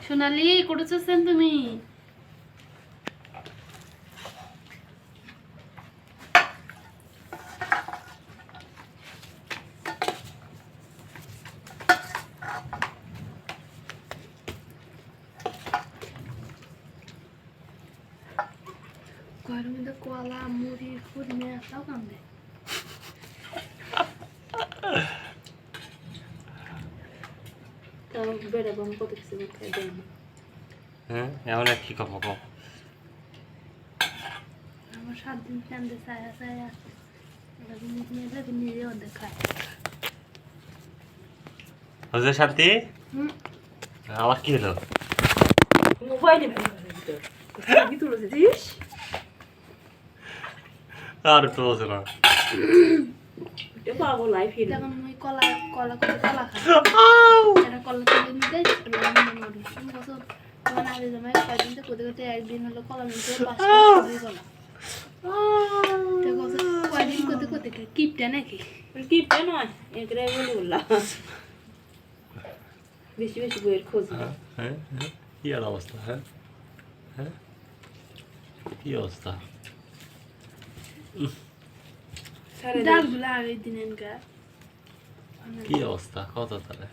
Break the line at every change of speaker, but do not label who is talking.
সোনালি করেছেন তুমি? ঘরের মধ্যে কলা মুড়ি ফুল নিয়ে আসাও কান্দে। তাও বেড়ে বম কত কিছু খাই দেয় না।
হ্যাঁ এমন কি খাবো কো?
আমার 7 দিন কান্দে ছায়া ছায়া নিজে অর্ধেক খায়।
হচ্ছে শান্তি আবার কি হলো?
মোবাইলে কি তুলেছিস?
আর তো বলছে না
পাবো লাইফ যখন ওই কলা কলা করে কলা খাই এটা কলা তুলে নিতে বছর তোমার আগে জমায় কয়দিন তো কোথাও কোথাও একদিন হলো কলা নিতে 5টা সবজি কলা কয়দিন কোথাও কোথাও কিপটা নাকি? কিপটা নয় এগুলো বলে বললাম বেশি বেশি বইয়ের খোঁজ।
হ্যাঁ কি আর অবস্থা? হ্যাঁ হ্যাঁ কি অবস্থা?
ডালগুলো আগে দিনেন গা
কি অবস্থা কত তাহলে?